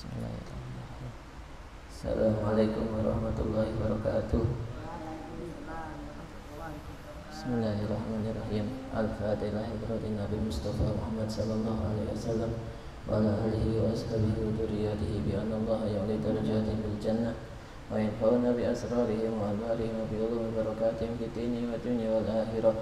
Bismillahirrahmanirrahim. Assalamualaikum warahmatullahi wabarakatuh. Bismillahirrahmanirrahim. Al-Fatihah Ibrahim Nabi Mustafa Muhammad sallallahu alaihi wasallam wa ala alihi wa ashabihi wa dzurriyyatihi bi anna Allah ya'li darajatin bil jannah wa yanfa'una bi asrarihim wa alwarihim wa bi ulumi barakatihim fid dini wa dunya wal akhirah.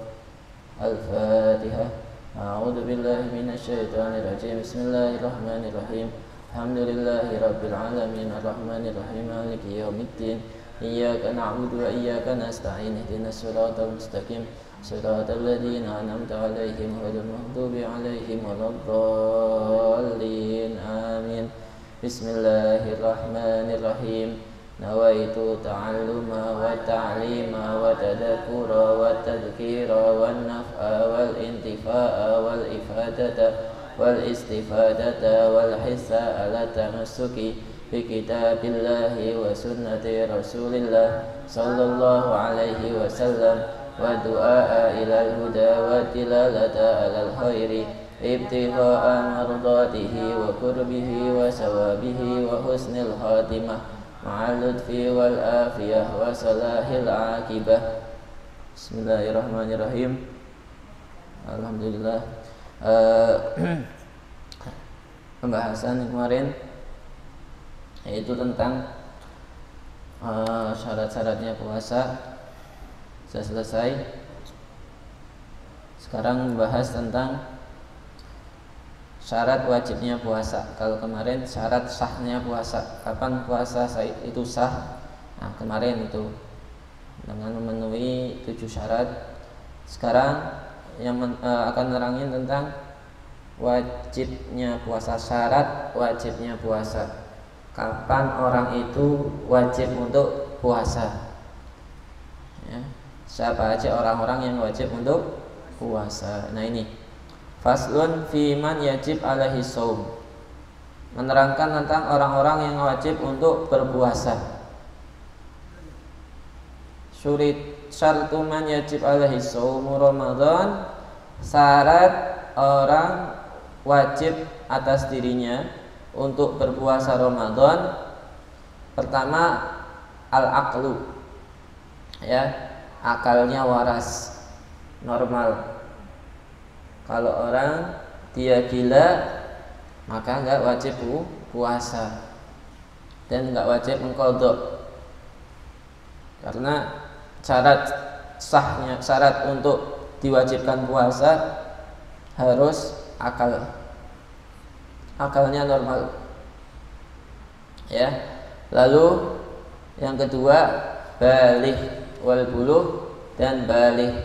Al-Fatihah. A'udzu billahi minasy syaithanir rajim. Bismillahirrahmanirrahim. Alhamdulillahi rabbil alamin arrahmanir rahim maliki yaumiddin iyyaka na'budu wa iyyaka nasta'in ihdinas siratal mustaqim siratal ladzina an'amta 'alaihim ghairil maghdubi 'alaihim waladdallin amin. Bismillahirrahmanirrahim. Nawaitu ta'alluma wa ta'lima wa tadakkura wa tadhkira wan naf'a wal intifa'a wal ifadata wal istifadata wal hissa ala tamassuki bi kitabillahi wa sunnati rasulillah sallallahu alaihi wasallam wa du'a ilal huda wa tilalata alal khairi ibtigha'a mardatihi wa qurbihi wa sawabihi wa husnil khatimah ma'al lutfi wal afiyah wa salahil aqibah. Bismillahirrahmanirrahim. Alhamdulillah. Pembahasan kemarin yaitu tentang syarat-syaratnya puasa sudah selesai. Sekarang membahas tentang syarat wajibnya puasa. Kalau kemarin syarat sahnya puasa, kapan puasa itu sah. Nah, kemarin itu dengan memenuhi 7 syarat. Sekarang yang akan nerangin tentang wajibnya puasa, syarat wajibnya puasa. Kapan orang itu wajib untuk puasa? Ya, siapa aja orang-orang yang wajib untuk puasa? Nah ini faslun fi man yajib alaihi shaum. Menerangkan tentang orang-orang yang wajib untuk berpuasa. Syartu man yajib alaihi shaumu Ramadan. Syarat orang wajib atas dirinya untuk berpuasa Ramadan. Pertama, al-aqlu. Ya, akalnya waras, normal. Kalau orang dia gila, maka enggak wajib puasa dan enggak wajib mengqadha. Karena syarat untuk diwajibkan puasa harus akalnya normal. Ya. Lalu yang kedua, baligh wal buluh dan baligh.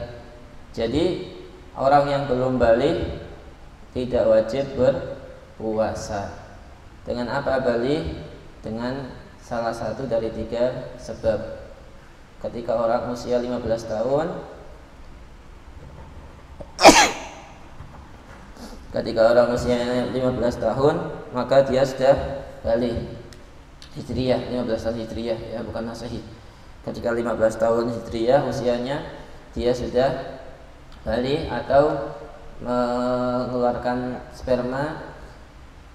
Jadi orang yang belum baligh tidak wajib berpuasa. Dengan apa baligh? Dengan salah satu dari 3 sebab. Ketika orang usia 15 tahun, maka dia sudah baligh. Hijriyah, 15 tahun hijriyah ya, bukan masehi. Ketika 15 tahun hijriyah usianya, dia sudah baligh atau mengeluarkan sperma,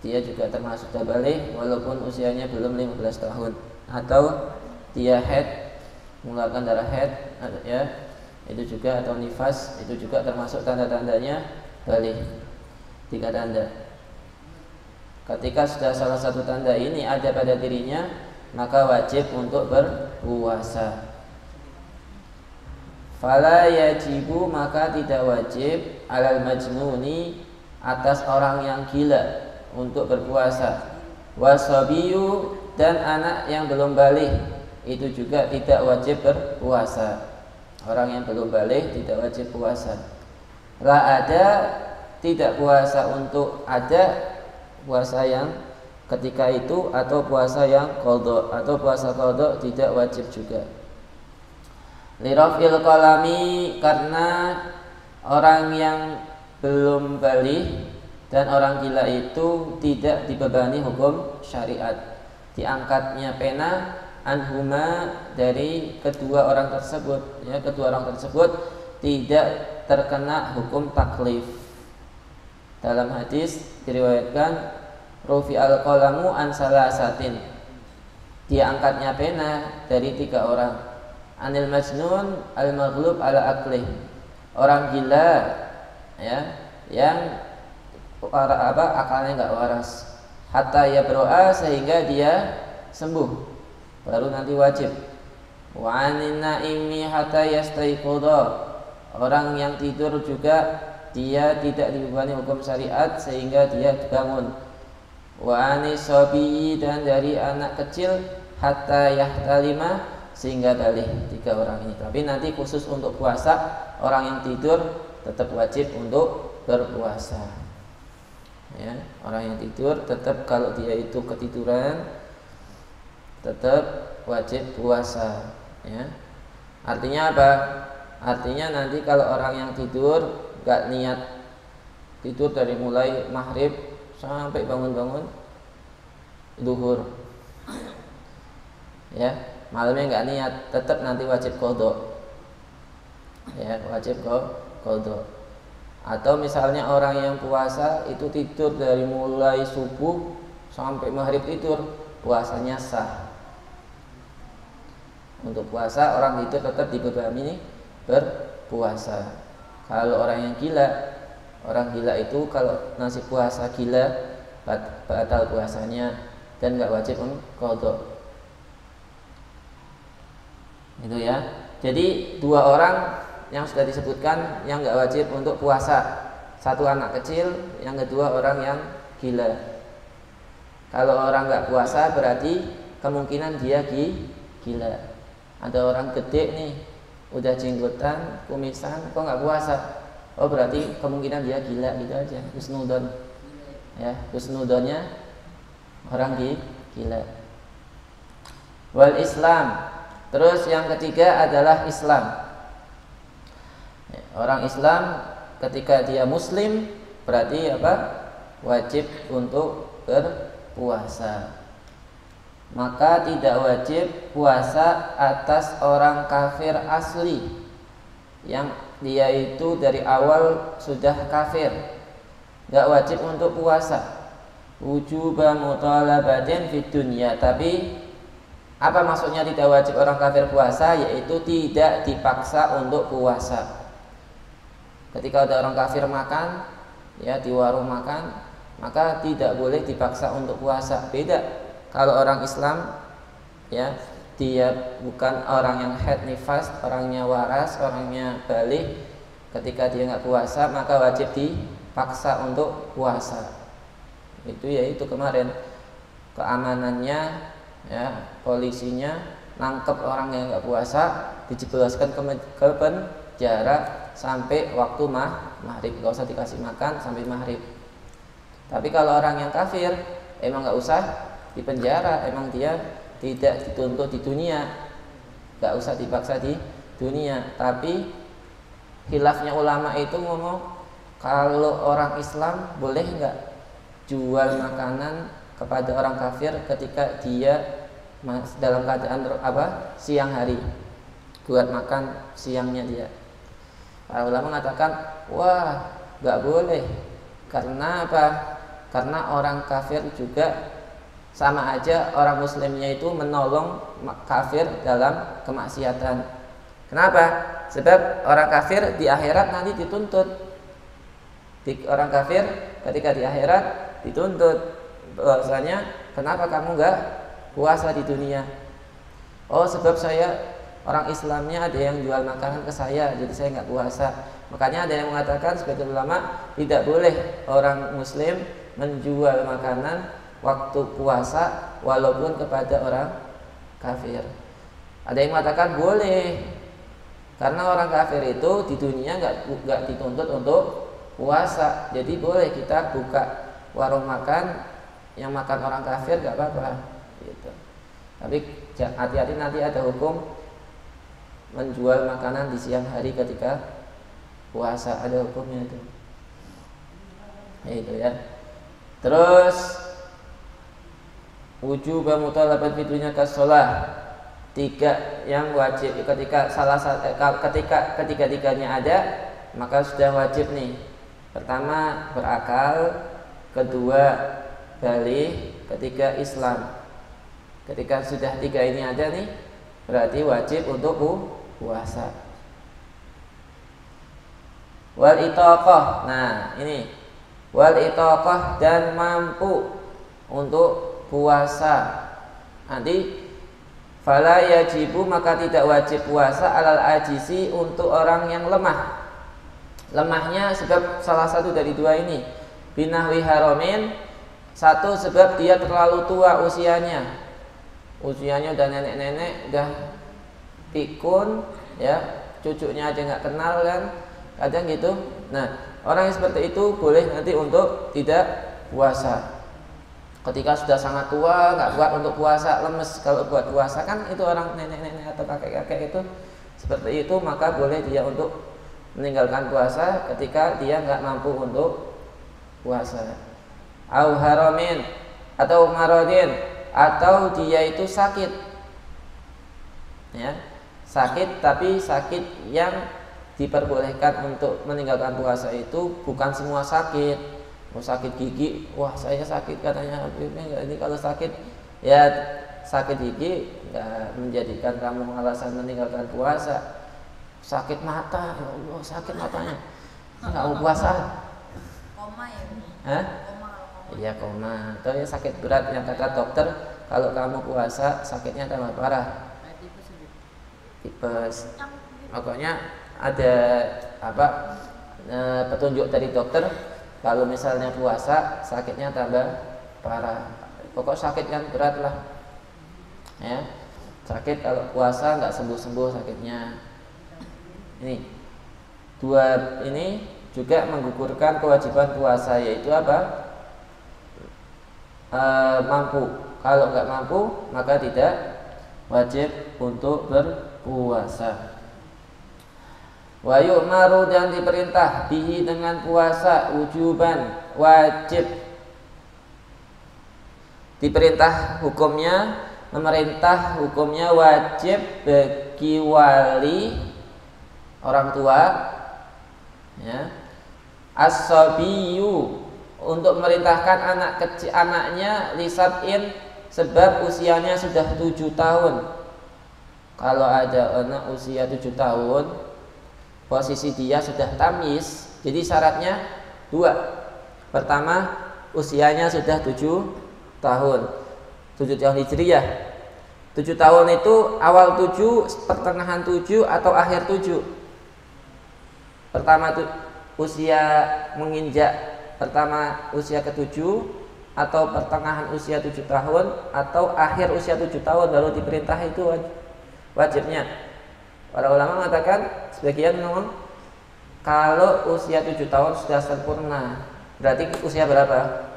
dia juga termasuk sudah baligh walaupun usianya belum 15 tahun. Atau dia haid, mengeluarkan darah haid ya, itu juga, atau nifas, itu juga termasuk tanda-tandanya baligh. 3 tanda. Ketika sudah salah satu tanda ini ada pada dirinya, maka wajib untuk berpuasa. Fala yajibu, maka tidak wajib, alal majnuni, atas orang yang gila untuk berpuasa. Wasabiyu, dan anak yang belum baligh, itu juga tidak wajib berpuasa. Orang yang belum baligh tidak wajib puasa. La ada, tidak puasa untuk ada puasa yang ketika itu, atau puasa yang qadha, atau puasa qadha tidak wajib juga. Lirafil qalami, karena orang yang belum baligh dan orang gila itu tidak dibebani hukum syariat. Diangkatnya pena anhuma, dari kedua orang tersebut ya, kedua orang tersebut tidak terkena hukum taklif. Dalam hadis diriwayatkan rufi'al qalamu an salasatin, diangkatnya pena dari 3 orang. Anil majnun al maghlub ala aqlih, orang gila ya yang akalnya enggak waras. Hatta ya bro'a, sehingga dia sembuh, baru nanti wajib. Wa anin naimi hatta yastaiqudha, orang yang tidur juga dia tidak dibebani hukum syariat sehingga dia bangun. Wa anis sabi, dan dari anak kecil hatta yahtalima, sehingga balik. 3 orang ini. Tapi nanti khusus untuk puasa, orang yang tidur tetap wajib untuk berpuasa. Ya, orang yang tidur tetap, kalau dia itu ketiduran tetap wajib puasa. Ya, artinya apa? Artinya nanti kalau orang yang tidur gak niat tidur dari mulai maghrib sampai bangun-bangun zuhur, ya malamnya gak niat, tetap nanti wajib qadha. Ya, wajib qadha. Atau misalnya orang yang puasa itu tidur dari mulai subuh sampai maghrib tidur, puasanya sah. Untuk puasa orang tidur tetap dibebani berpuasa. Kalau orang yang gila, orang gila itu kalau nasib puasa gila, batal puasanya dan nggak wajib qadha. Itu ya. Jadi 2 orang yang sudah disebutkan yang nggak wajib untuk puasa, 1 anak kecil, yang kedua orang yang gila. Kalau orang nggak puasa berarti kemungkinan dia gila. Ada orang gede nih, udah jenggotan, kumisan, kok nggak puasa? Oh berarti kemungkinan dia gila, gitu aja. Husnudon, ya husnudonnya orang gila. Wal Islam. Terus yang ketiga adalah Islam. Orang Islam ketika dia muslim berarti apa? Wajib untuk berpuasa. Maka tidak wajib puasa atas orang kafir asli yang dia itu dari awal sudah kafir, gak wajib untuk puasa. Wujuba mutalabatin fid dunya. Tapi apa maksudnya tidak wajib orang kafir puasa? Yaitu tidak dipaksa untuk puasa. Ketika ada orang kafir makan, ya di warung makan, maka tidak boleh dipaksa untuk puasa. Beda kalau orang Islam, ya dia bukan orang yang haid nifas, orangnya waras, orangnya balik. Ketika dia nggak puasa, maka wajib dipaksa untuk puasa. Itu yaitu kemarin keamanannya, ya polisinya nangkep orang yang nggak puasa, dijebloskan ke penjara sampai waktu maghrib, gak usah dikasih makan sampai maghrib. Tapi kalau orang yang kafir emang gak usah di penjara, emang dia tidak dituntut di dunia, gak usah dipaksa di dunia. Tapi khilafnya ulama itu ngomong, kalau orang Islam boleh gak jual makanan kepada orang kafir ketika dia dalam keadaan siang hari, buat makan siangnya dia. Para ulama mengatakan, wah, gak boleh. Karena apa? Karena orang kafir juga sama aja orang muslimnya itu menolong kafir dalam kemaksiatan. Kenapa? Sebab orang kafir di akhirat nanti dituntut. Orang kafir ketika di akhirat dituntut. Bahwasanya, kenapa kamu gak puasa di dunia? Oh, sebab saya orang Islamnya ada yang jual makanan ke saya, jadi saya nggak puasa. Makanya ada yang mengatakan sebagian ulama tidak boleh orang Muslim menjual makanan waktu puasa walaupun kepada orang kafir. Ada yang mengatakan boleh, karena orang kafir itu di dunia nggak dituntut untuk puasa, jadi boleh kita buka warung makan yang makan orang kafir nggak apa-apa. Gitu. Tapi hati-hati, nanti ada hukum menjual makanan di siang hari ketika puasa, ada hukumnya itu. Itu ya. Terus wujub mutalabat fidunya kasolah, 3 yang wajib ketika ketiga-tiganya ada, maka sudah wajib nih. Pertama berakal, kedua balik, ketiga Islam. Ketika sudah 3 ini ada nih, berarti wajib untuk puasa. Wal itaqah. Nah, ini wal itaqah dan mampu untuk puasa. Nanti fala yajibu, maka tidak wajib puasa alal ajisi untuk orang yang lemah. Lemahnya sebab salah satu dari 2 ini. Binahwi haramin, satu sebab dia terlalu tua usianya. Usianya udah nenek-nenek, udah pikun, ya, cucunya aja nggak kenal kan, kadang gitu. Nah, orang yang seperti itu boleh nanti untuk tidak puasa. Ketika sudah sangat tua, nggak kuat untuk puasa, lemes kalau buat puasa kan, itu orang nenek-nenek atau kakek-kakek itu seperti itu, maka boleh dia untuk meninggalkan puasa ketika dia nggak mampu untuk puasa. Au haramin atau marodin, atau dia itu sakit, ya, sakit, tapi sakit yang diperbolehkan untuk meninggalkan puasa itu bukan semua sakit. Mau sakit gigi, wah saya sakit katanya ini kalau sakit, ya sakit gigi nggak menjadikan kamu alasan meninggalkan puasa. Sakit mata, ya Allah sakit matanya, nggak mau puasa. Koma ya? Hah? Iya koma. Atau ya sakit berat yang kata dokter kalau kamu puasa sakitnya tambah parah. Tipes. Pokoknya ada petunjuk dari dokter kalau misalnya puasa sakitnya tambah parah. Pokok sakit yang berat lah. Ya. Sakit kalau puasa nggak sembuh-sembuh sakitnya. Ini 2 ini juga menggugurkan kewajiban puasa, yaitu apa? Mampu. Kalau nggak mampu maka tidak wajib untuk berpuasa. Wa yu'maru, dan diperintah bihi dengan puasa wujuban, wajib. Diperintah hukumnya, memerintah hukumnya wajib bagi wali orang tua, ya, as-sabiyu, untuk memerintahkan anak kecil, anaknya lisabin, sebab usianya sudah 7 tahun. Kalau ada anak usia 7 tahun, posisi dia sudah tamyiz. Jadi syaratnya 2. Pertama, usianya sudah 7 tahun. 7 tahun Hijriyah. 7 tahun itu awal 7, pertengahan 7, atau akhir 7. Pertama usia menginjak pertama usia ke-7, atau pertengahan usia 7 tahun, atau akhir usia 7 tahun baru diperintah itu wajibnya. Para ulama mengatakan, sebagian ngomong kalau usia 7 tahun sudah sempurna, berarti usia berapa?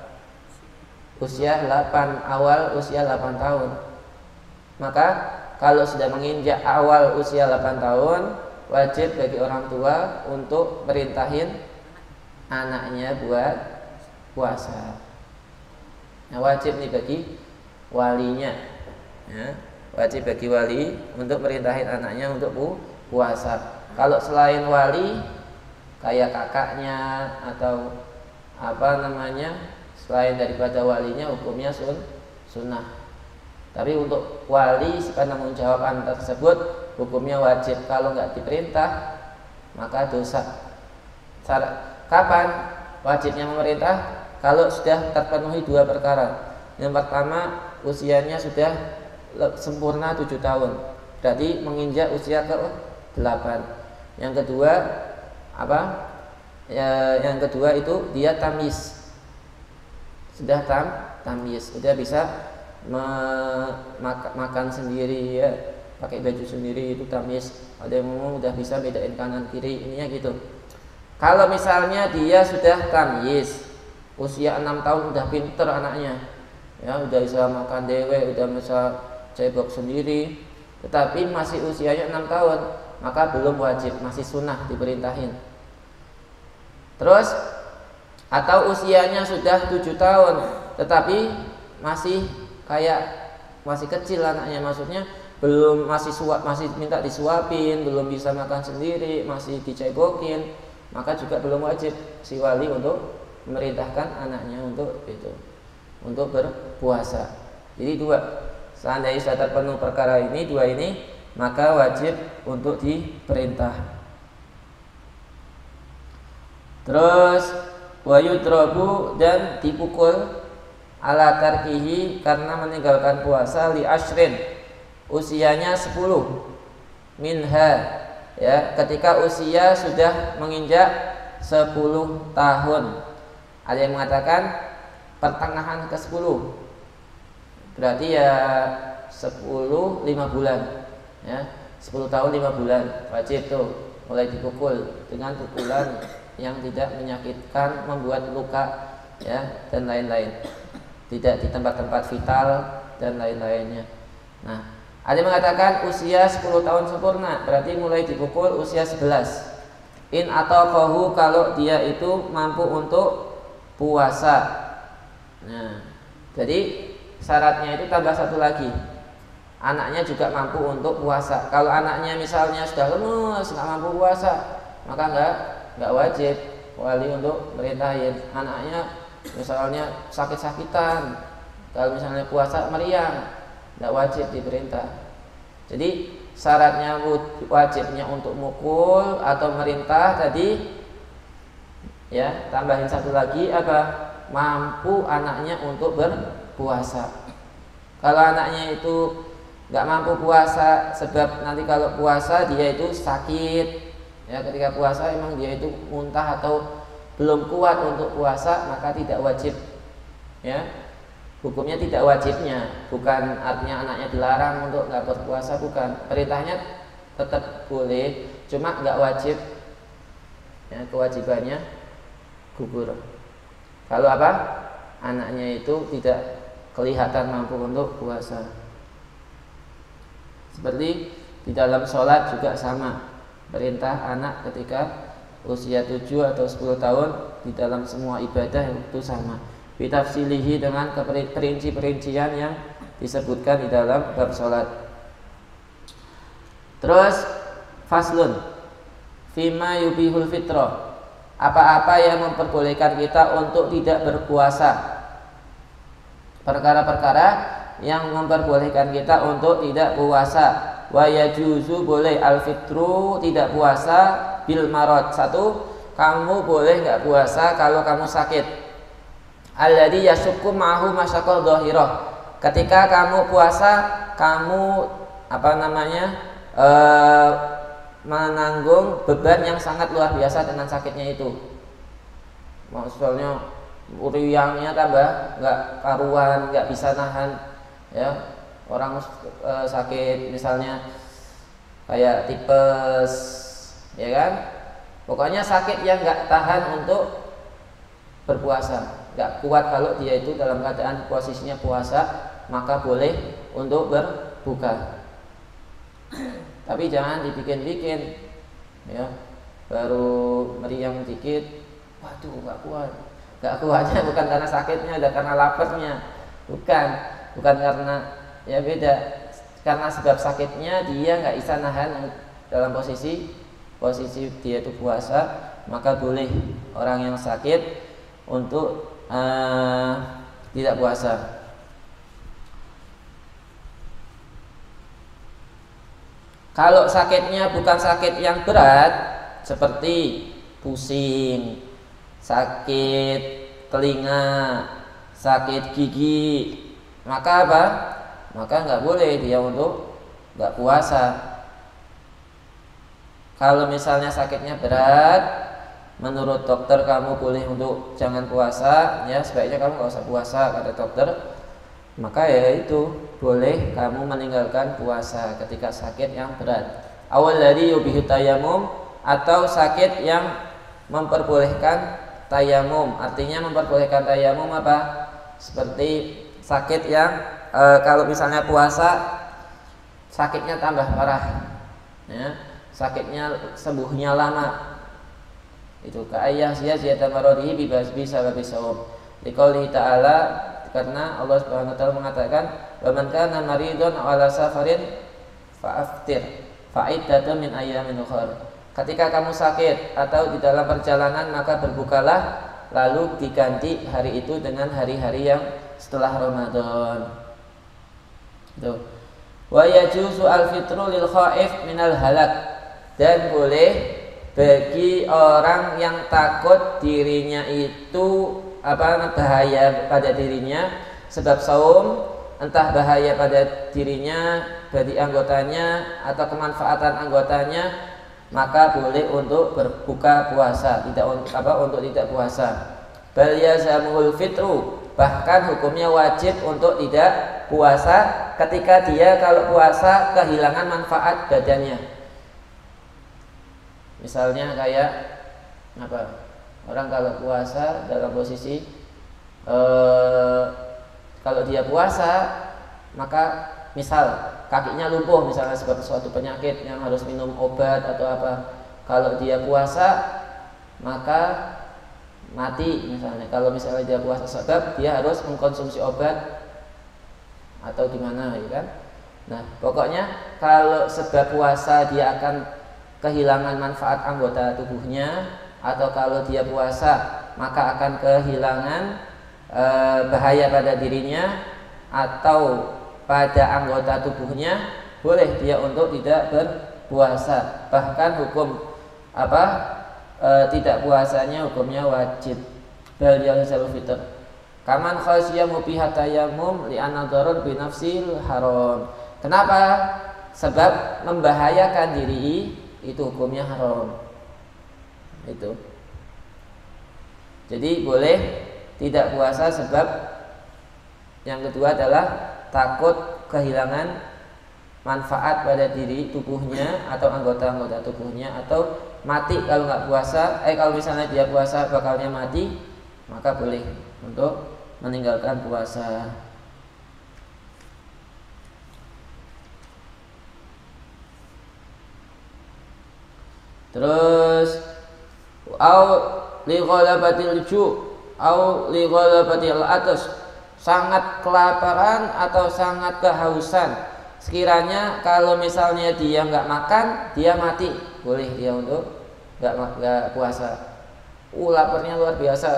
Usia 8, awal usia 8 tahun. Maka kalau sudah menginjak awal usia 8 tahun, wajib bagi orang tua untuk merintahin anaknya buat puasa. Nah, wajib nih bagi walinya, ya, wajib bagi wali untuk merintahin anaknya untuk puasa. Kalau selain wali, kayak kakaknya atau selain daripada walinya, hukumnya sunnah. Tapi untuk wali sepanjang jawaban tersebut hukumnya wajib. Kalau nggak diperintah maka dosa. Kapan wajibnya memerintah? Kalau sudah terpenuhi 2 perkara. Yang pertama, usianya sudah sempurna 7 tahun, berarti menginjak usia ke-8. Yang kedua yang kedua itu dia tamyiz. Sudah tamyiz, sudah bisa makan sendiri, ya, pakai baju sendiri, itu tamyiz. Ada yang ngomong udah bisa bedain kanan kiri, ininya gitu. Kalau misalnya dia sudah tamyiz, usia 6 tahun udah pinter anaknya, ya, udah bisa makan dewe, udah bisa cebok sendiri, tetapi masih usianya 6 tahun, maka belum wajib, masih sunnah diperintahin. Terus atau usianya sudah 7 tahun tetapi masih kecil anaknya, maksudnya belum, masih minta disuapin, belum bisa makan sendiri, masih dicebokin, maka juga belum wajib si wali untuk memerintahkan anaknya untuk itu. untuk berpuasa. Jadi dua, seandainya sudah terpenuh perkara ini, dua ini, maka wajib untuk diperintah. Terus wayudrabu, dan dipukul ala tarkihi, karena meninggalkan puasa, li ashrin, usianya 10, minha, ya, ketika usia sudah menginjak 10 tahun. Ada yang mengatakan pertengahan ke 10, berarti ya 10 5 bulan, ya, 10 tahun 5 bulan wajib tuh mulai dipukul dengan pukulan yang tidak menyakitkan, membuat luka, ya, dan lain-lain, tidak di tempat-tempat vital dan lain-lainnya. Nah, ada yang mengatakan usia 10 tahun sempurna, berarti mulai dipukul usia 11. In atau kohu, kalau dia itu mampu untuk puasa. Nah, jadi syaratnya itu tambah satu lagi, anaknya juga mampu untuk puasa. Kalau anaknya misalnya sudah lemes, nggak mampu puasa, maka nggak wajib wali untuk merintahin. Anaknya misalnya sakit-sakitan, kalau misalnya puasa meriang, nggak wajib diperintah. Jadi syaratnya wajibnya untuk mukul atau merintah tadi, ya, tambahin satu lagi apa? Mampu anaknya untuk berpuasa. Kalau anaknya itu nggak mampu puasa, sebab nanti kalau puasa dia itu sakit, ya, ketika puasa emang dia itu muntah atau belum kuat untuk puasa, maka tidak wajib, ya, hukumnya tidak wajibnya, bukan artinya anaknya dilarang untuk nggak berpuasa, bukan, perintahnya tetap boleh, cuma nggak wajib, ya, kewajibannya gugur. Kalau apa? Anaknya itu tidak kelihatan mampu untuk puasa. Seperti di dalam sholat juga sama, perintah anak ketika usia 7 atau 10 tahun di dalam semua ibadah itu sama, bitafsilihi, dengan perinci-perincian yang disebutkan di dalam bab sholat. Terus faslun fima yubihul fitrah, apa-apa yang memperbolehkan kita untuk tidak berpuasa, perkara-perkara yang memperbolehkan kita untuk tidak puasa. Wa yajuzu, boleh, al-fitru, tidak puasa, bil marad, satu, kamu boleh nggak puasa kalau kamu sakit. Alladhi yasukku ma'hu masyaqah dhahirah, ketika kamu puasa kamu menanggung beban yang sangat luar biasa dengan sakitnya itu. Maksudnya uriangnya tambah nggak karuan, nggak bisa nahan, ya, orang sakit misalnya kayak tipes, ya kan, pokoknya sakit yang nggak tahan untuk berpuasa, nggak kuat kalau dia itu dalam keadaan posisinya puasa, maka boleh untuk berbuka. Tapi jangan dibikin-bikin, ya, baru meriang dikit, waduh nggak kuatnya bukan karena sakitnya, udah karena laparnya, bukan karena, ya, beda, karena sebab sakitnya dia nggak bisa nahan dalam posisi dia itu puasa, maka boleh orang yang sakit untuk tidak puasa. Kalau sakitnya bukan sakit yang berat seperti pusing, sakit telinga, sakit gigi, maka apa? Maka nggak boleh dia untuk nggak puasa. Kalau misalnya sakitnya berat, menurut dokter kamu boleh untuk jangan puasa, ya, sebaiknya kamu nggak usah puasa kata dokter. Maka ya itu boleh kamu meninggalkan puasa ketika sakit yang berat. Awal dari yubihu tayamum, atau sakit yang memperbolehkan tayamum. Artinya memperbolehkan tayamum apa? Seperti sakit yang kalau misalnya puasa sakitnya tambah parah, ya, sakitnya sembuhnya lama, itu ka'ayyah ziyadatan maradihi bisa babisawab. Liqaulihi ta'ala, karena Allah Subhanahu wa taala mengatakan, "Wa man kana maridun aw ala safarin fa'aftir fa'iddatun min ayyamin ukhra." Ketika kamu sakit atau di dalam perjalanan, maka berbukalah, lalu diganti hari itu dengan hari-hari yang setelah Ramadan. Tuh. Wa yajuzu al-fitru lil khaif minal halak, dan boleh bagi orang yang takut dirinya itu bahaya pada dirinya sebab saum, entah bahaya pada dirinya, bagi anggotanya atau kemanfaatan anggotanya, maka boleh untuk berbuka puasa, untuk tidak puasa. Bal yazamul fitru, bahkan hukumnya wajib untuk tidak puasa ketika dia kalau puasa kehilangan manfaat badannya. Misalnya kayak orang kalau puasa dalam posisi kalau dia puasa maka misal kakinya lumpuh misalnya sebab suatu penyakit yang harus minum obat atau apa, kalau dia puasa maka mati misalnya. Kalau misalnya dia puasa sebab dia harus mengkonsumsi obat atau gimana ya kan. Nah pokoknya kalau sebab puasa dia akan kehilangan manfaat anggota tubuhnya, atau kalau dia puasa maka akan kehilangan bahaya pada dirinya atau pada anggota tubuhnya, boleh dia untuk tidak berpuasa. Bahkan hukum tidak puasanya hukumnya wajib. Bal yalzamul fitr kaman khasyiya mubihat tayammum li anna darar bi nafsil haram. Kenapa? Sebab membahayakan diri itu hukumnya haram. Itu. Jadi boleh tidak puasa sebab yang kedua adalah takut kehilangan manfaat pada diri tubuhnya atau anggota-anggota tubuhnya, atau mati kalau nggak puasa. Kalau misalnya dia puasa bakalnya mati, maka boleh untuk meninggalkan puasa. Terus au li ghalabatil ju' au li ghalabatil atas, sangat kelaparan atau sangat kehausan. Sekiranya kalau misalnya dia nggak makan, dia mati, boleh dia untuk nggak puasa. Laparnya luar biasa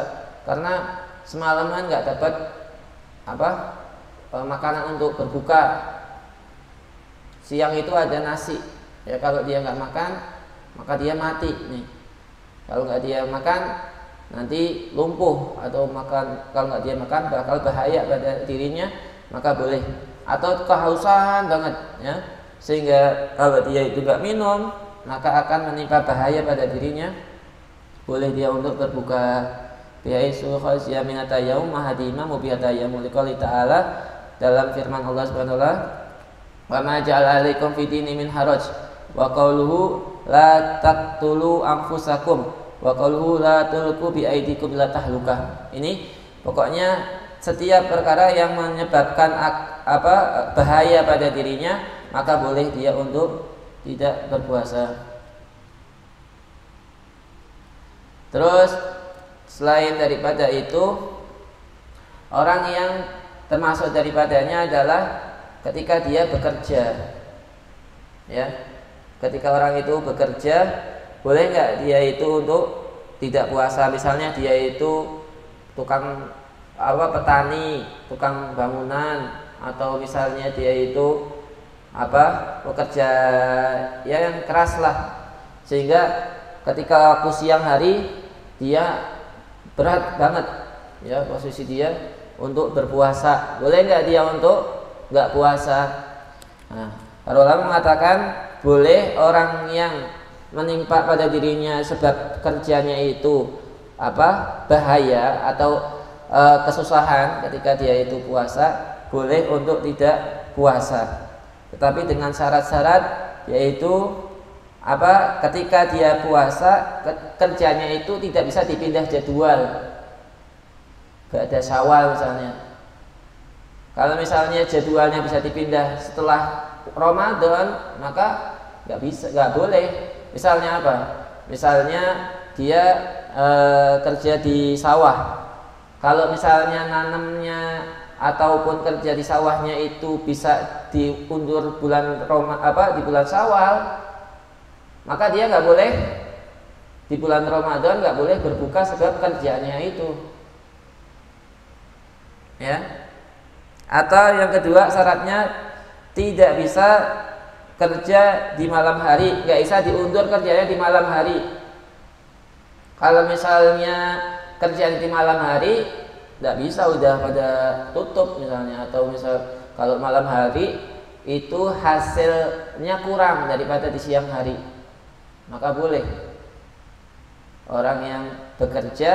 karena semalaman nggak dapat makanan untuk berbuka. Siang itu ada nasi. Ya kalau dia nggak makan, maka dia mati nih. Kalau nggak dia makan, nanti lumpuh, atau kalau nggak dia makan bakal bahaya pada dirinya, maka boleh. Atau kehausan banget ya, sehingga kalau dia itu nggak minum maka akan menimpa bahaya pada dirinya, boleh dia untuk berbuka. Biaisu khasya min at-tayammum mahadima mubiyatayammum liqouli ta'ala, dalam firman Allah Subhanahu wa taala, wa ma ja'ala 'alaikum fid dini min haraj, wa qauluhu la taqtulu anfusakum, wa qauluhu la tulqu bi aidikum ila tahlukah. Ini pokoknya setiap perkara yang menyebabkan bahaya pada dirinya, maka boleh dia untuk tidak berpuasa. Terus selain daripada itu, orang yang termasuk daripadanya adalah ketika dia bekerja. Ya. Ketika orang itu bekerja, boleh nggak dia itu untuk tidak puasa? Misalnya dia itu tukang petani, tukang bangunan, atau misalnya dia itu pekerja ya yang keras lah, sehingga ketika waktu siang hari dia berat banget ya posisi dia untuk berpuasa. Boleh nggak dia untuk nggak puasa? Nah, para ulama mengatakan boleh orang yang menimpa pada dirinya sebab kerjanya itu bahaya atau kesusahan ketika dia itu puasa, boleh untuk tidak puasa, tetapi dengan syarat-syarat, yaitu ketika dia puasa kerjanya itu tidak bisa dipindah jadwal. Gak ada Syawal misalnya. Kalau misalnya jadwalnya bisa dipindah setelah Ramadan, maka nggak boleh. Misalnya apa? Misalnya dia kerja di sawah. Kalau misalnya nanamnya ataupun kerja di sawahnya itu bisa diundur di bulan Syawal, maka dia nggak boleh di bulan Ramadan, nggak boleh berbuka sebab kerjanya itu. Ya, Atau yang kedua syaratnya tidak bisa kerja di malam hari, nggak bisa diundur kerjanya di malam hari. Kalau misalnya kerjaan di malam hari, nggak bisa, udah pada tutup misalnya. Atau misal kalau malam hari itu hasilnya kurang daripada di siang hari, maka boleh orang yang bekerja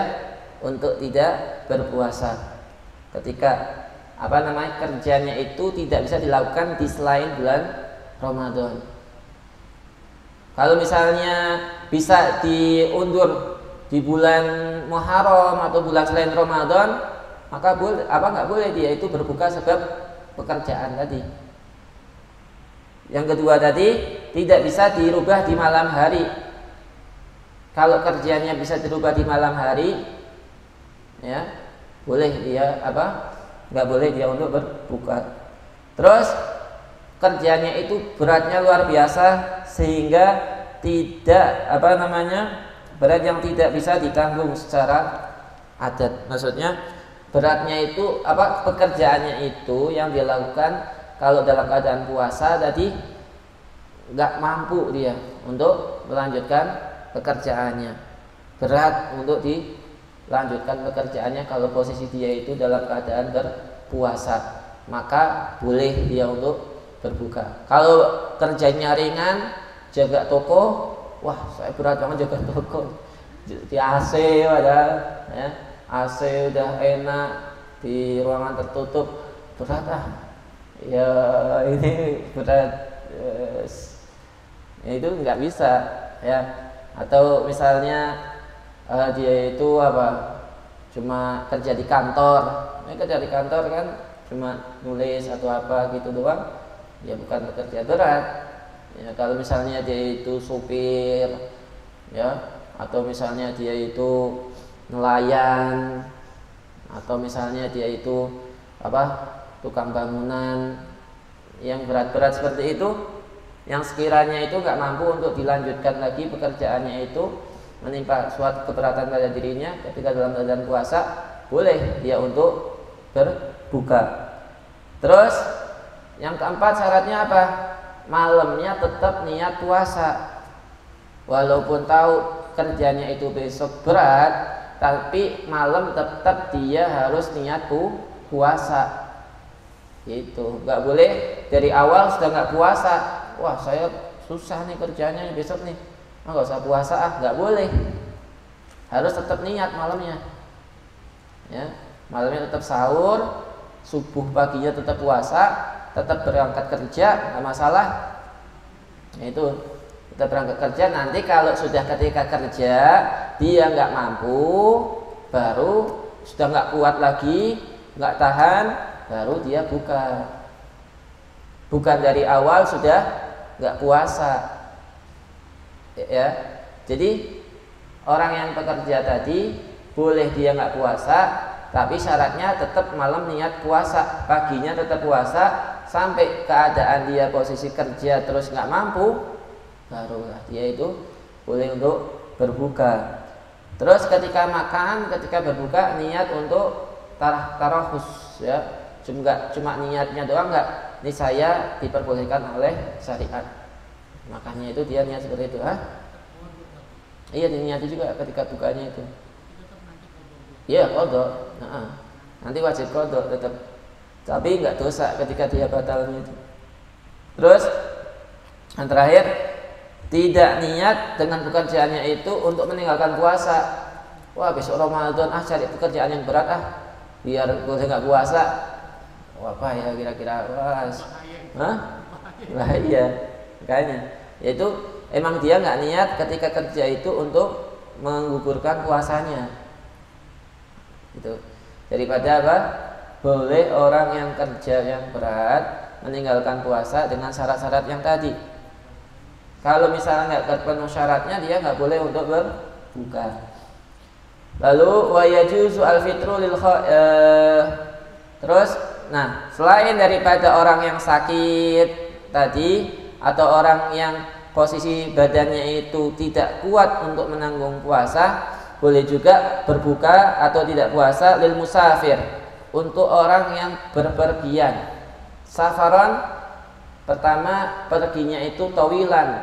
untuk tidak berpuasa ketika kerjanya itu tidak bisa dilakukan di selain bulan Ramadan. Kalau misalnya bisa diundur di bulan Muharram atau bulan selain Ramadan, maka boleh nggak boleh dia itu berbuka sebab pekerjaan tadi. Yang kedua tadi tidak bisa dirubah di malam hari. Kalau kerjanya bisa dirubah di malam hari, ya boleh dia nggak boleh dia untuk berbuka. Terus kerjanya itu beratnya luar biasa sehingga tidak berat yang tidak bisa ditanggung secara adat. Maksudnya beratnya itu pekerjaannya itu yang dia lakukan kalau dalam keadaan puasa tadi nggak mampu dia untuk melanjutkan pekerjaannya. Berat untuk dilanjutkan pekerjaannya kalau posisi dia itu dalam keadaan berpuasa, maka boleh dia untuk berbuka. Kalau kerjanya ringan, jaga toko, wah saya berat banget jaga toko di AC padahal ya, AC udah enak di ruangan tertutup, berat ya ini berat, ya, itu nggak bisa ya. Atau misalnya dia itu cuma kerja di kantor, kerja di kantor kan cuma nulis atau gitu doang, ya bukan pekerja berat ya. Kalau misalnya dia itu supir ya, atau misalnya dia itu nelayan, atau misalnya dia itu tukang bangunan yang berat-berat seperti itu, yang sekiranya itu nggak mampu untuk dilanjutkan lagi pekerjaannya itu, menimpa suatu keberatan pada dirinya ketika dalam keadaan puasa, boleh dia untuk berbuka. Terus yang keempat syaratnya malamnya tetap niat puasa, walaupun tahu kerjanya itu besok berat, tapi malam tetap dia harus niat puasa. Gitu, nggak boleh dari awal sudah nggak puasa. Wah saya susah nih kerjanya besok nih, nggak usah puasa nggak boleh. Harus tetap niat malamnya. Ya, malamnya tetap sahur, subuh paginya tetap puasa, tetap berangkat kerja, nggak masalah. Itu kita berangkat kerja, nanti kalau sudah ketika kerja dia nggak mampu, baru sudah nggak kuat lagi, nggak tahan, baru dia buka. Bukan dari awal sudah nggak puasa ya. Jadi orang yang bekerja tadi boleh dia nggak puasa, tapi syaratnya tetap malam niat puasa, paginya tetap puasa sampai keadaan dia posisi kerja terus nggak mampu, barulah dia itu boleh untuk berbuka. Terus ketika makan, ketika berbuka niat untuk tarahus ya, cuma niatnya doang nggak. Ini saya diperbolehkan oleh syariat, makanya itu dia niat seperti itu. Iya, diniati juga ketika bukanya itu. Iya, qadha. Nanti wajib qadha tetap. Tapi nggak dosa ketika dia batalnya itu. Terus yang terakhir, tidak niat dengan pekerjaannya itu untuk meninggalkan puasa. Wah besok Ramadan cari pekerjaan yang berat biar boleh nggak puasa. Wah apa ya kira-kira? Lah iya, makanya yaitu emang dia nggak niat ketika kerja itu untuk menggugurkan puasanya. Itu daripada boleh orang yang kerja yang berat meninggalkan puasa dengan syarat-syarat yang tadi. Kalau misalnya nggak terpenuhi syaratnya, dia nggak boleh untuk berbuka. Lalu wa yajuzu al-fitru lil terus selain daripada orang yang sakit tadi atau orang yang posisi badannya itu tidak kuat untuk menanggung puasa, boleh juga berbuka atau tidak puasa lil musafir untuk orang yang berpergian. Safaron, pertama perginya itu tawilan,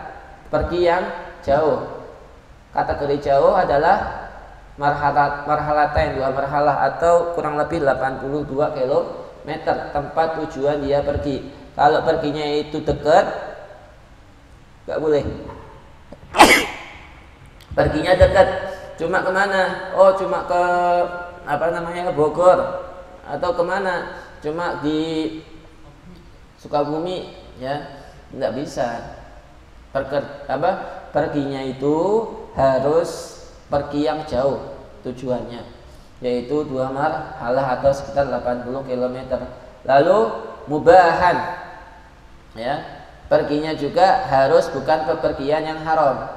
pergi yang jauh. Kategori jauh adalah marhalatain, 2 marhalah atau kurang lebih 82 kilometer tempat tujuan dia pergi. Kalau perginya itu dekat, nggak boleh. Perginya dekat, cuma kemana? Oh, cuma ke Bogor, atau kemana? Cuma di Sukabumi, ya, nggak bisa. Perginya itu harus pergi yang jauh tujuannya, yaitu 2 marhalah atau sekitar 80 km. Lalu mubahan, ya, perginya juga harus bukan pepergian yang haram.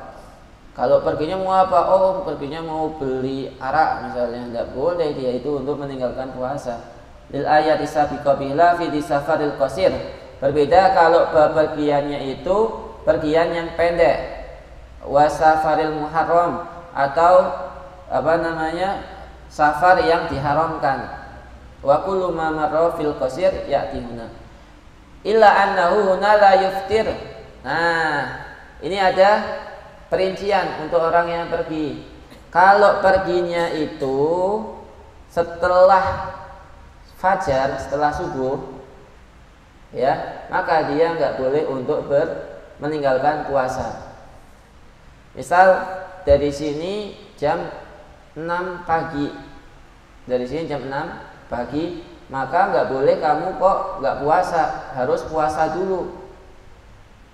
Kalau perginya mau apa? Oh, perginya mau beli arak misalnya, tidak boleh dia itu untuk meninggalkan puasa. Lil ayat isabiqa bila fi safaril qasir. Berbeda kalau bepergiannya itu pergian yang pendek. Wasafaril muharram, atau safar yang diharamkan. Wa kullu ma marra fil qasir ya'tihuna. Illa annahu huna la yuftir. Nah, ini ada perincian untuk orang yang pergi. Kalau perginya itu setelah fajar, setelah subuh, ya, maka dia nggak boleh untuk meninggalkan puasa. Misal dari sini jam 6 pagi, dari sini jam 6 pagi, maka nggak boleh kamu kok nggak puasa, harus puasa dulu.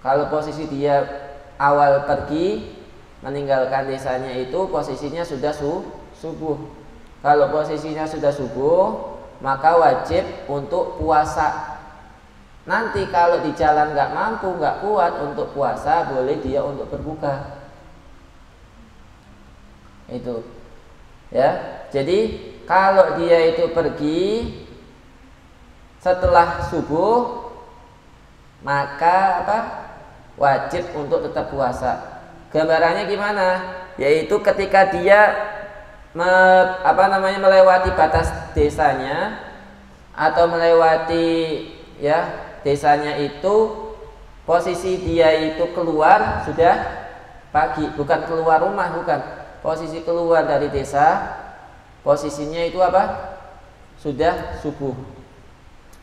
Kalau posisi dia awal pergi meninggalkan desanya itu posisinya sudah subuh. Kalau posisinya sudah subuh, maka wajib untuk puasa. Nanti kalau di jalan nggak mampu, nggak kuat untuk puasa, boleh dia untuk berbuka. Itu, ya. Jadi kalau dia itu pergi setelah subuh, maka wajib untuk tetap puasa. Gambarannya gimana? Yaitu ketika dia melewati batas desanya atau melewati, ya, desanya itu, posisi dia itu keluar sudah pagi, bukan keluar rumah, bukan. Posisi keluar dari desa, posisinya itu sudah subuh.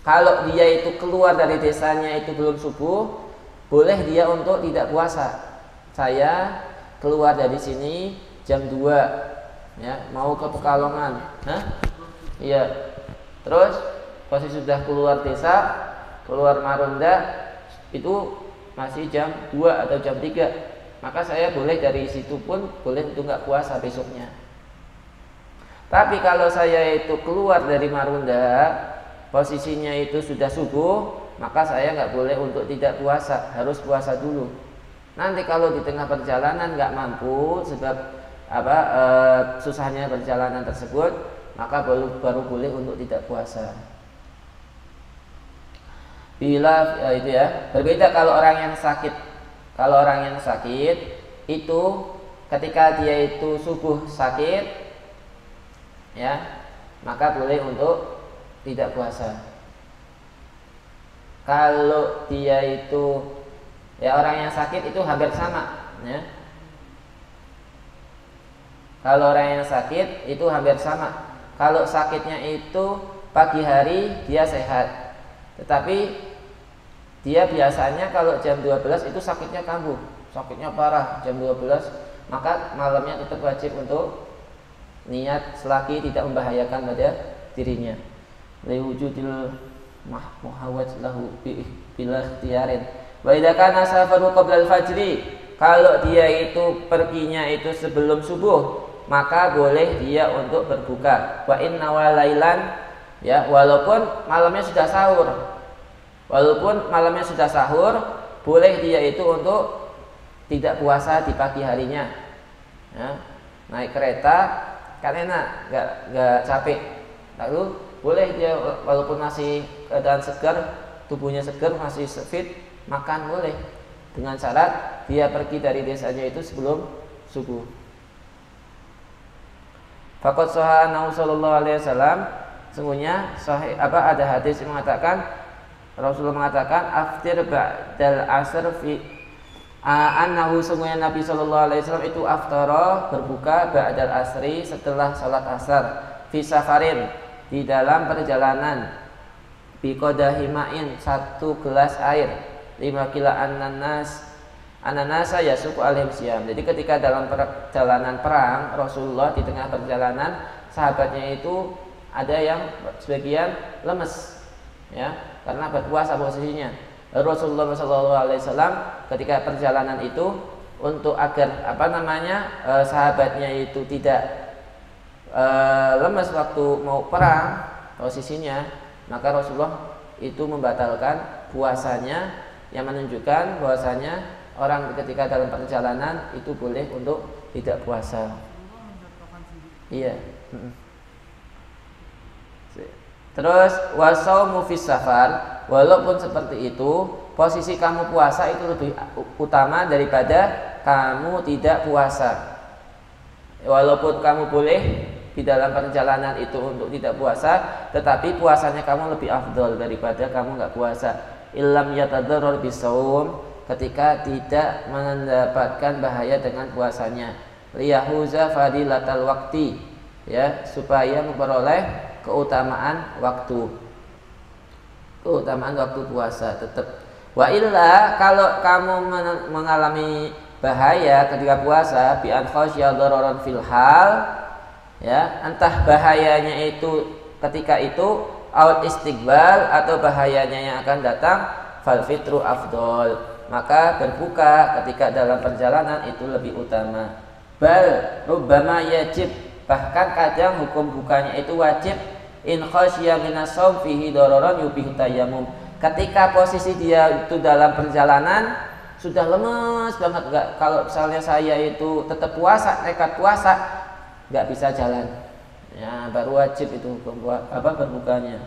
Kalau dia itu keluar dari desanya itu belum subuh, boleh dia untuk tidak puasa. Saya keluar dari sini jam 2, ya, mau ke Pekalongan. Iya. Terus posisi sudah keluar desa, keluar Marunda, itu masih jam 2 atau jam 3. Maka saya boleh dari situ pun boleh untuk nggak puasa besoknya. Tapi kalau saya itu keluar dari Marunda, posisinya itu sudah subuh, maka saya nggak boleh untuk tidak puasa, harus puasa dulu. Nanti kalau di tengah perjalanan nggak mampu sebab susahnya perjalanan tersebut, maka baru boleh untuk tidak puasa. Bila itu, ya, berbeda kalau orang yang sakit. Kalau orang yang sakit itu ketika dia itu subuh sakit, ya, maka boleh untuk tidak puasa. Kalau dia itu, ya, orang yang sakit itu hampir sama, ya. Kalau orang yang sakit itu hampir sama. Kalau sakitnya itu pagi hari dia sehat, tetapi dia biasanya kalau jam 12 itu sakitnya kambuh, sakitnya parah jam 12, maka malamnya tetap wajib untuk niat selagi tidak membahayakan pada dirinya. Liwujudil muhawwaj lahu bila ikhtiyarin. Wa idza kana safaru qabla al-fajri, kalau dia itu perginya itu sebelum subuh, maka boleh dia untuk berbuka. Wa inna walailan, ya, walaupun malamnya sudah sahur. Walaupun malamnya sudah sahur, boleh dia itu untuk tidak puasa di pagi harinya. Ya, naik kereta kan enak, nggak capek. Lalu boleh dia walaupun masih keadaan segar, tubuhnya segar, masih fit, makan boleh, dengan syarat dia pergi dari desanya itu sebelum subuh. Faqad shahha annahu sallallahu alaihi wasallam, sungguhnya sahih ada hadis yang mengatakan Rasulullah mengatakan aftir ba'dal asr fi annahu sungguhnya Nabi sallallahu alaihi wasallam itu aftara berbuka ba'dal asri setelah salat asar fi safarin di dalam perjalanan bi qadahimain 1 gelas air 5 kila ananasa yasuku alaihim siyam. Jadi ketika dalam perjalanan perang Rasulullah di tengah perjalanan sahabatnya itu ada yang sebagian lemes ya karena berpuasa posisinya. Rasulullah SAW ketika perjalanan itu untuk agar sahabatnya itu tidak lemes waktu mau perang posisinya, maka Rasulullah itu membatalkan puasanya yang menunjukkan bahwasanya orang ketika dalam perjalanan itu boleh untuk tidak puasa. Iya. Terus wasaumu fis safar, walaupun seperti itu, posisi kamu puasa itu lebih utama daripada kamu tidak puasa. Walaupun kamu boleh di dalam perjalanan itu untuk tidak puasa, tetapi puasanya kamu lebih afdol daripada kamu nggak puasa. Illam yatadarrar bisawm, ketika tidak mendapatkan bahaya dengan puasanya. Liyahuza fadilatal waqti, ya, supaya memperoleh keutamaan waktu puasa tetap. Wa illa, kalau kamu mengalami bahaya ketika puasa bi an khasya dararan fil hal, ya, entah bahayanya itu ketika itu out istiqbal atau bahayanya yang akan datang, fal fitru afdol, maka berbuka ketika dalam perjalanan itu lebih utama. Bal rubbama yajib, bahkan kadang hukum bukanya itu wajib in khasya minas shaum fihi dararan yubihu tayammum, ketika posisi dia itu dalam perjalanan sudah lemes banget, enggak, kalau misalnya saya itu tetap puasa, nekat puasa, enggak bisa jalan, ya, baru wajib itu berbukanya.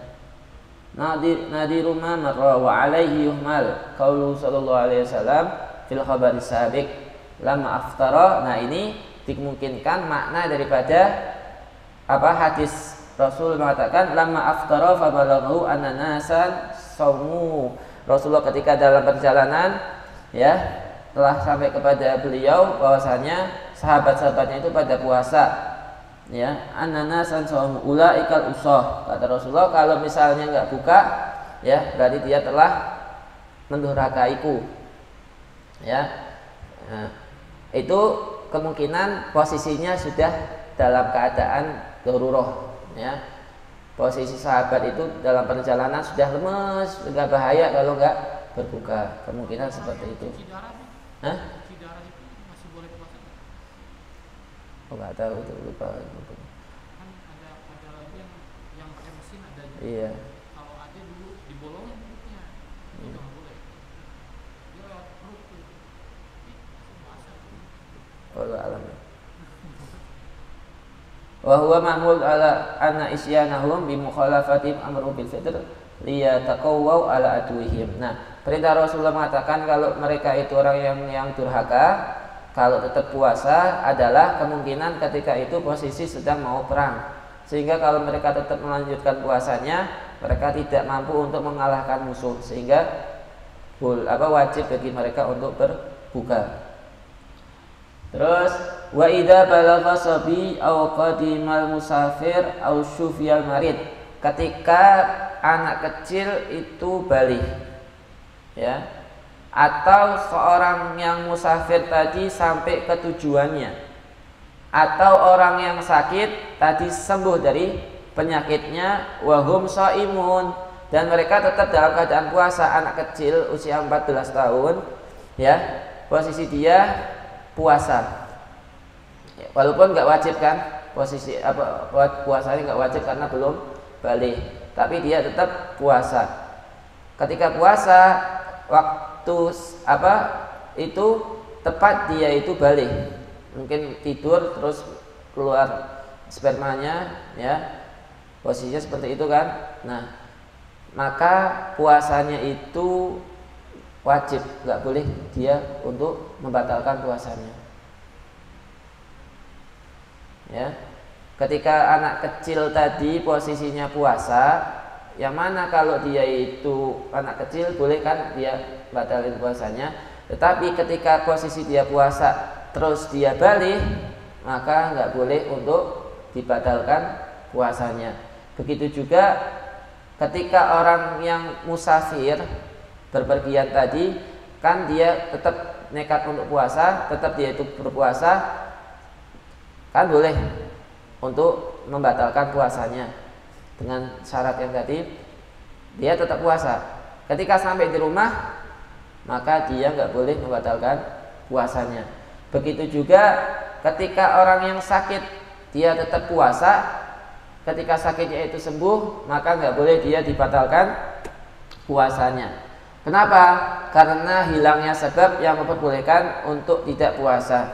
Nadiru ma marra wa alaihi yuhmal qaulu sallallahu alaihi wasallam fil khabari sabiq lama aftara. Nah, ini dimungkinkan makna daripada hadis Rasul mengatakan lama aftara fa balaghu ananasan saumu. Rasulullah ketika dalam perjalanan, ya, telah sampai kepada beliau bahwasanya sahabat-sahabatnya itu pada puasa, ya, ananasan saumu ulaikal usah. Kata Rasulullah, kalau misalnya enggak buka, ya, berarti dia telah mendurhakaiku, ya. Nah, itu kemungkinan posisinya sudah dalam keadaan darurah, ya. Posisi sahabat itu dalam perjalanan sudah lemes, enggak bahaya kalau enggak berbuka. Kemungkinan seperti itu. Hah? Masih boleh puasa enggak? Oh, enggak tahu itu, lupa. Kan ada lagi yang pakai mesin ada juga. Iya. Kalau ada dulu dibolongin mulutnya. Itu enggak boleh. Dia lewat perut tuh. Masih puasa. Wallahu a'lam. Wa huwa mahmul ala anna isyanahum bi mukhalafatihim amru bil fitr liyataqawwau ala adwihim. Nah, perintah Rasulullah mengatakan kalau mereka itu orang yang durhaka, kalau tetap puasa adalah kemungkinan ketika itu posisi sedang mau perang. Sehingga kalau mereka tetap melanjutkan puasanya, mereka tidak mampu untuk mengalahkan musuh, sehingga wajib bagi mereka untuk berbuka. Terus wa idza balagha sabi aw qadimal musafir aw syufiyal marid, ketika anak kecil itu balik, ya, atau seorang yang musafir tadi sampai ke tujuannya, atau orang yang sakit tadi sembuh dari penyakitnya, wahum shaimun, dan mereka tetap dalam keadaan puasa. Anak kecil usia 14 tahun, ya, posisi dia puasa, ya, walaupun nggak wajib kan, posisi puasanya nggak wajib karena belum balik, tapi dia tetap puasa. Ketika puasa, waktu itu tepat dia itu balik, mungkin tidur terus keluar spermanya, ya, posisinya seperti itu kan. Nah, maka puasanya itu wajib, nggak boleh dia untuk membatalkan puasanya, ya. ketika anak kecil tadi posisinya puasa, yang mana kalau dia itu anak kecil boleh kan dia batalin puasanya, tetapi ketika posisi dia puasa terus dia balik, maka nggak boleh untuk dibatalkan puasanya. Begitu juga ketika orang yang musafir berpergian tadi, kan dia tetap nekat untuk puasa, tetap dia itu berpuasa, kan boleh untuk membatalkan puasanya dengan syarat yang tadi, dia tetap puasa. Ketika sampai di rumah, maka dia nggak boleh membatalkan puasanya. Begitu juga ketika orang yang sakit, dia tetap puasa. Ketika sakitnya itu sembuh, maka nggak boleh dia dibatalkan puasanya. Kenapa? Karena hilangnya sebab yang memperbolehkan untuk tidak puasa.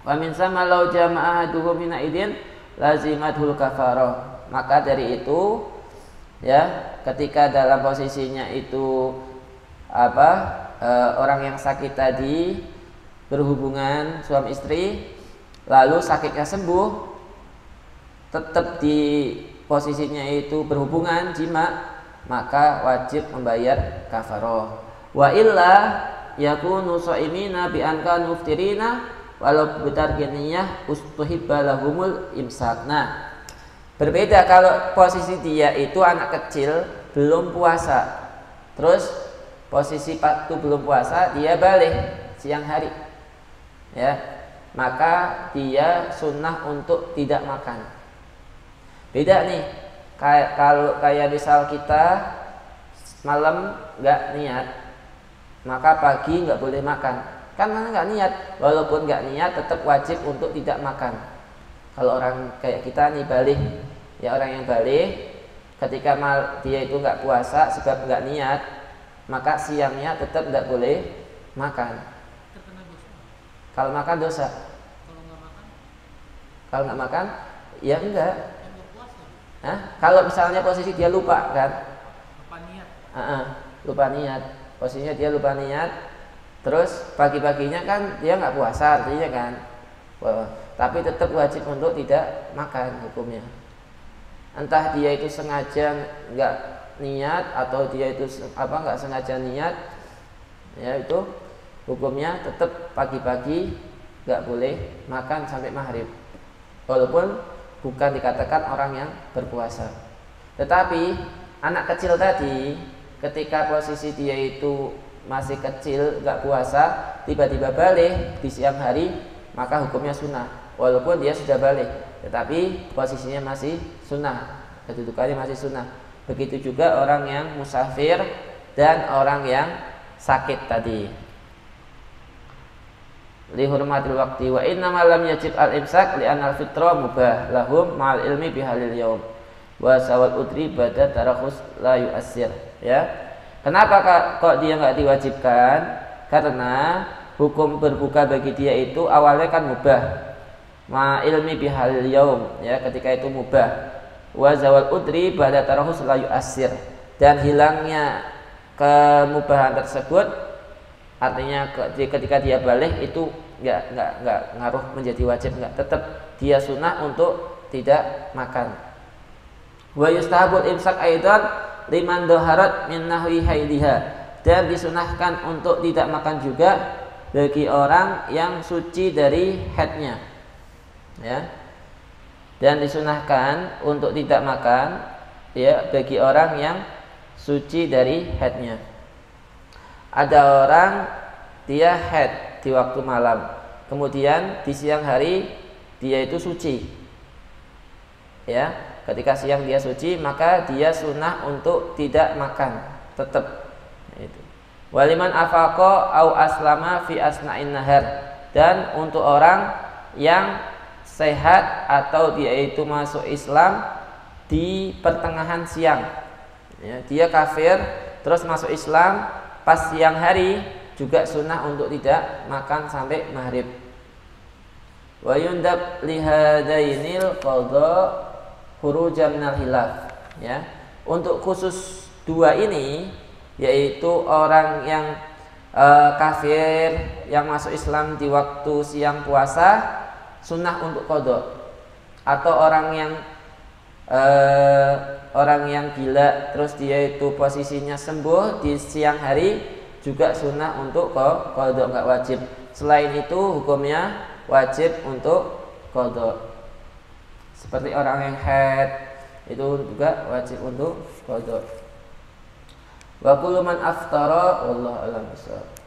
Wa min sama law jama'a ahaduhum min aidin lazimatul kafarah. Maka dari itu, ya, ketika dalam posisinya itu orang yang sakit tadi berhubungan suami istri, lalu sakitnya sembuh, tetap di posisinya itu berhubungan jima, maka wajib membayar kafarah. Wa illa yakunu shaimina bi an kanu muftirina walau bitarkin niyah ustuhibba lahumul imsak. Nah, berbeda kalau posisi dia itu anak kecil belum puasa, terus posisi waktu belum puasa dia balik siang hari, ya, maka dia sunnah untuk tidak makan. Beda nih, kayak misal kita malam nggak niat, maka pagi nggak boleh makan. Kan nggak niat, walaupun nggak niat tetap wajib untuk tidak makan. Kalau orang kayak kita nih balik, ya orang yang balik, ketika dia itu nggak puasa sebab nggak niat, maka siangnya tetap nggak boleh makan. Kalau makan dosa. Kalau nggak makan, ya enggak. Kalau misalnya posisi dia lupa kan, lupa niat, posisinya dia lupa niat, terus pagi-paginya kan dia nggak puasa artinya kan, tapi tetap wajib untuk tidak makan hukumnya. Entah dia itu sengaja nggak niat atau dia itu nggak sengaja niat, ya itu hukumnya tetap pagi-pagi nggak boleh makan sampai maghrib, walaupun bukan dikatakan orang yang berpuasa. Tetapi anak kecil tadi, ketika posisi dia itu masih kecil nggak puasa, tiba-tiba balik di siang hari, maka hukumnya sunnah. Walaupun dia sudah balik, tetapi posisinya masih sunnah, kedudukannya masih sunnah. Begitu juga orang yang musafir dan orang yang sakit tadi. Li hurmatil waqti wa inna ma lam yajib al imsak li anal fitra mubah lahum ma'al ilmi bihalil yaum wa sawal udri bada tarakhus la yu'assir. Ya, kenapa kok dia nggak diwajibkan? Karena hukum berbuka bagi dia itu awalnya kan mubah, ma ilmi bihalil yaum, ya, ketika itu mubah, wa zawal udri bada tarakhus la yu'assir, dan hilangnya kemubahan tersebut artinya ketika dia balik itu nggak ngaruh menjadi wajib, nggak, tetap dia sunnah untuk tidak makan. Wa yustahabul imsak aidan liman dhaharat min nahwi haidiha, dan disunahkan untuk tidak makan juga bagi orang yang suci dari haidnya, ya, dan disunahkan untuk tidak makan, ya, bagi orang yang suci dari haidnya. Ada orang dia haid di waktu malam, kemudian di siang hari dia itu suci, ya, ketika siang dia suci, maka dia sunnah untuk tidak makan tetap. Itu. Waliman afaqa au aslama fi asna'in nahar, dan untuk orang yang sehat atau dia itu masuk Islam di pertengahan siang, ya, dia kafir terus masuk Islam pas siang hari, juga sunnah untuk tidak makan sampai maghrib. Wa yundab lihadainil qadha khurujan minal hilaf, ya, untuk khusus dua ini, yaitu orang yang kafir yang masuk Islam di waktu siang puasa, sunnah untuk qadha. atau orang yang gila terus dia itu posisinya sembuh di siang hari juga sunnah untuk qadha, enggak wajib. Selain itu hukumnya wajib untuk qadha. Seperti orang yang haid itu juga wajib untuk qadha. Wa kullu man aftara wallahu a'lam bishawab.